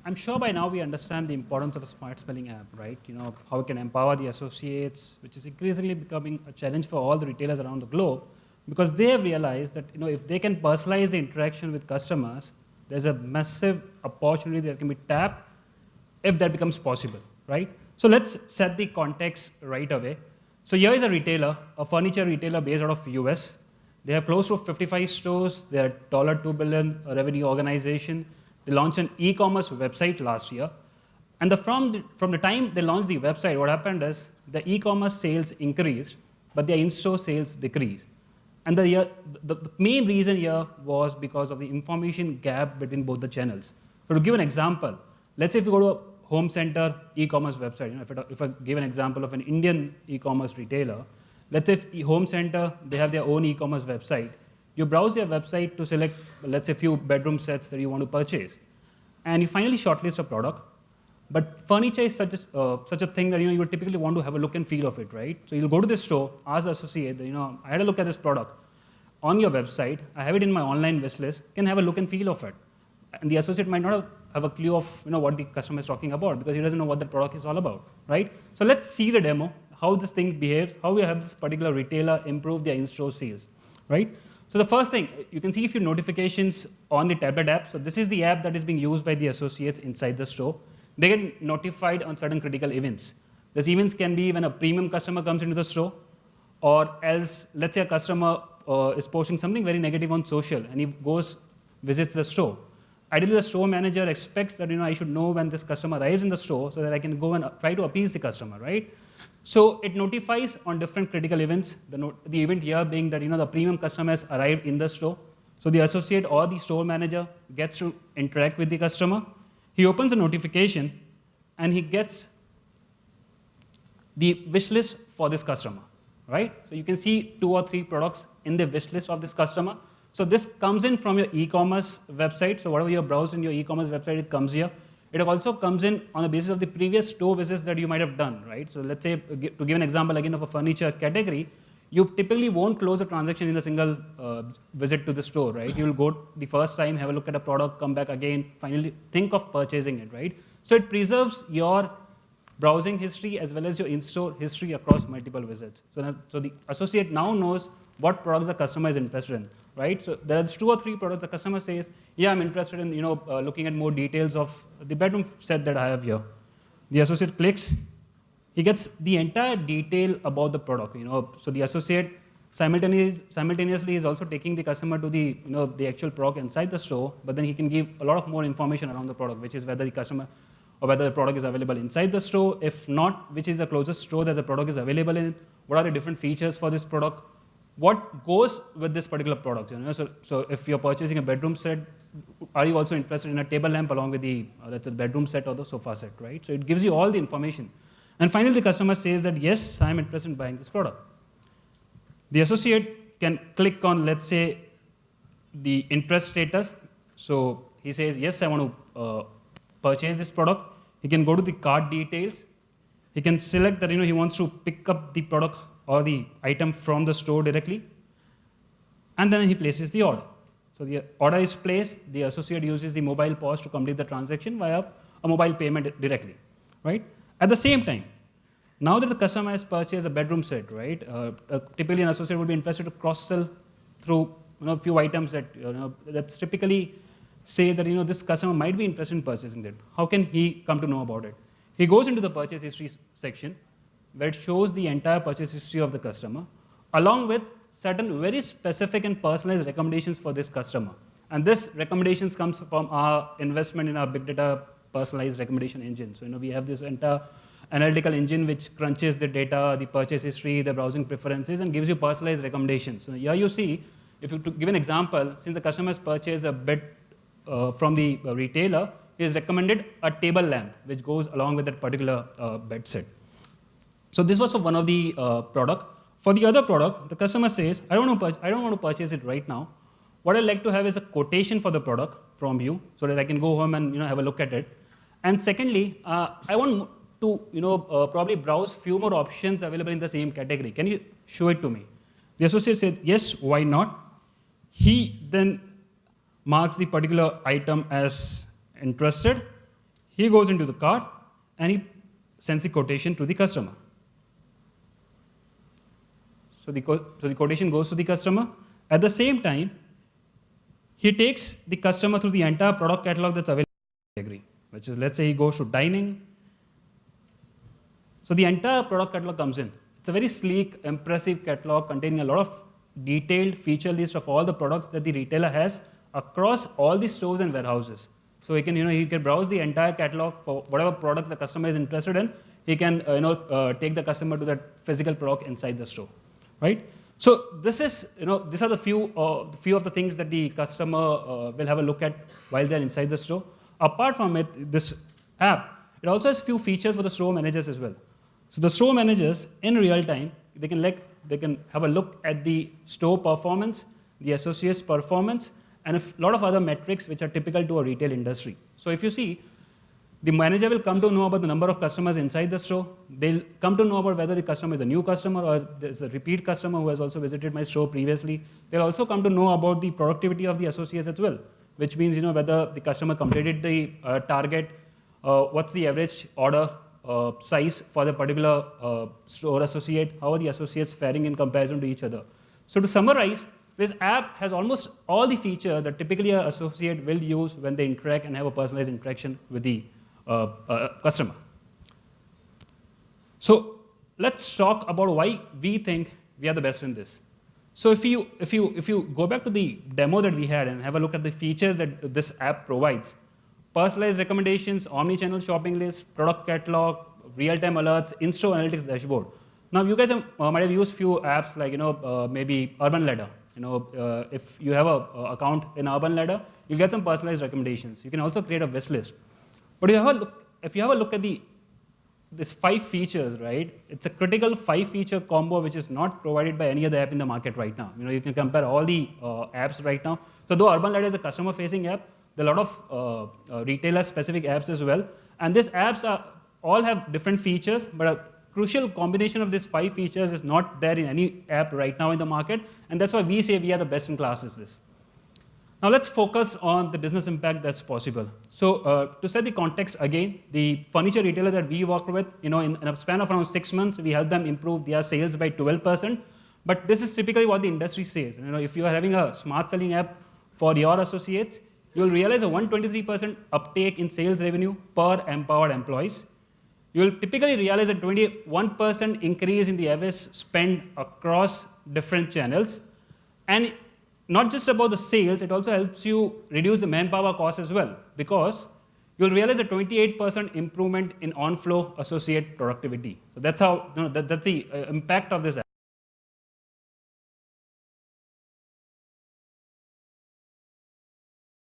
I'm sure by now we understand the importance of a smart spelling app, right? How it can empower the associates, which is increasingly becoming a challenge for all the retailers around the globe, because they have realized that if they can personalize the interaction with customers, there's a massive opportunity that can be tapped if that becomes possible, right? So let's set the context right away. So here is a retailer, a furniture retailer based out of US. They have close to 55 stores. They're a $2 billion revenue organization. They launched an e-commerce website last year. And from the time they launched the website, what happened is the e-commerce sales increased, but their in-store sales decreased. And the main reason here was because of the information gap between both the channels. So to give an example, let's say if you go to a home center e-commerce website, if I give an example of an Indian e-commerce retailer, let's say if home center, they have their own e-commerce website. You browse their website to select, let's say, a few bedroom sets that you want to purchase. And you finally shortlist a product. But furniture is such a thing that you would typically want to have a look and feel of it, right? So you'll go to the store, ask the associate, I had a look at this product on your website. I have it in my online wish list. Can have a look and feel of it. And the associate might not have a clue of what the customer is talking about because he doesn't know what the product is all about, right? So let's see the demo, how this thing behaves, how we have this particular retailer improve their in-store sales, right? So the first thing, you can see a few notifications on the tablet app. So this is the app that is being used by the associates inside the store. They get notified on certain critical events. These events can be when a premium customer comes into the store, or else, let's say a customer is posting something very negative on social, and he visits the store. Ideally, the store manager expects that I should know when this customer arrives in the store so that I can go and try to appease the customer, right? So it notifies on different critical events. The event here being that the premium customer has arrived in the store. So the associate or the store manager gets to interact with the customer. He opens a notification and he gets the wish list for this customer, right? So you can see 2 or 3 products in the wish list of this customer. So this comes in from your e-commerce website. So whatever you browse in your e-commerce website, it comes here. It also comes in on the basis of the previous store visits that you might have done, right? So let's say, to give an example again of a furniture category, you typically won't close a transaction in a single visit to the store, right? You'll go the first time, have a look at a product, come back again, finally think of purchasing it, right? So it preserves your browsing history as well as your in-store history across multiple visits. So the associate now knows what products the customer is interested in, right? So there's 2 or 3 products the customer says, yeah, I'm interested in looking at more details of the bedroom set that I have here. The associate clicks, he gets the entire detail about the product. So the associate simultaneously is also taking the customer to the the actual product inside the store, but then he can give a lot of more information around the product, which is whether the customer or whether the product is available inside the store. If not, which is the closest store that the product is available in, what are the different features for this product, what goes with this particular product. So if you're purchasing a bedroom set, are you also interested in a table lamp along with the let's say bedroom set or the sofa set, right? So it gives you all the information. And finally, the customer says that, yes, I'm interested in buying this product. The associate can click on, let's say, the interest status. So he says, yes, I want to purchase this product. He can go to the cart details. He can select that he wants to pick up the product or the item from the store directly. And then he places the order. So the order is placed. The associate uses the mobile POS to complete the transaction via a mobile payment directly, right? At the same time, now that the customer has purchased a bedroom set, right? Typically, an associate would be interested to cross-sell through a few items that that's typically say that this customer might be interested in purchasing that. How can he come to know about it? He goes into the purchase history section, where it shows the entire purchase history of the customer, along with certain very specific and personalized recommendations for this customer. And this recommendations comes from our investment in our big data personalized recommendation engine. So we have this entire analytical engine which crunches the data, the purchase history, the browsing preferences, and gives you personalized recommendations. So here you see, if you give an example, since the customer has purchased a bed from the retailer, he has recommended a table lamp which goes along with that particular bed set. So this was for one of the product. For the other product, the customer says, I don't want to purchase it right now. What I'd like to have is a quotation for the product from you so that I can go home and have a look at it. And secondly, I want to probably browse few more options available in the same category. Can you show it to me? The associate said, yes, why not? He then marks the particular item as interested. he goes into the cart and he sends the quotation to the customer. So the quotation goes to the customer. At the same time, he takes the customer through the entire product catalog that's available in the category, which is, let's say he goes to dining. So the entire product catalog comes in. It's a very sleek, impressive catalog containing a lot of detailed feature list of all the products that the retailer has across all the stores and warehouses. So he can browse the entire catalog for whatever products the customer is interested in. He can take the customer to that physical product inside the store, right? So this is these are the few of the things that the customer will have a look at while they're inside the store. Apart from it, this app, it also has few features for the store managers as well. So the store managers in real time, they can have a look at the store performance, the associates' performance, and a lot of other metrics which are typical to a retail industry. So if you see, the manager will come to know about the number of customers inside the store. They'll come to know about whether the customer is a new customer or there's a repeat customer who has also visited my store previously. They'll also come to know about the productivity of the associates as well, which means whether the customer completed the target, what's the average order size for the particular store associate, how are the associates faring in comparison to each other. So to summarize, this app has almost all the features that typically an associate will use when they interact and have a personalized interaction with the customer. So let's talk about why we think we are the best in this. So if you go back to the demo that we had and have a look at the features that this app provides, personalized recommendations, omni-channel shopping list, product catalog, real-time alerts, in-store analytics dashboard. Now you guys might have used few apps like maybe Urban Ladder. If you have an account in Urban Ladder, you'll get some personalized recommendations. You can also create a wish list. But if you have a look at this 5 features, right? It's a critical 5-feature combo which is not provided by any other app in the market right now. You can compare all the apps right now. So though Urban Ladder is a customer-facing app, there are a lot of retailer-specific apps as well. And these apps all have different features, but a crucial combination of these 5 features is not there in any app right now in the market. And that's why we say we are the best in class at this. Now let's focus on the business impact that's possible. So to set the context again, the furniture retailer that we work with, in a span of around 6 months, we help them improve their sales by 12%. But this is typically what the industry says. If you are having a smart selling app for your associates, you'll realize a 123% uptake in sales revenue per empowered employees. You'll typically realize a 21% increase in the average spend across different channels. And not just about the sales, it also helps you reduce the manpower cost as well, because you'll realize a 28% improvement in on-flow associate productivity. So that's how that's the impact of this app.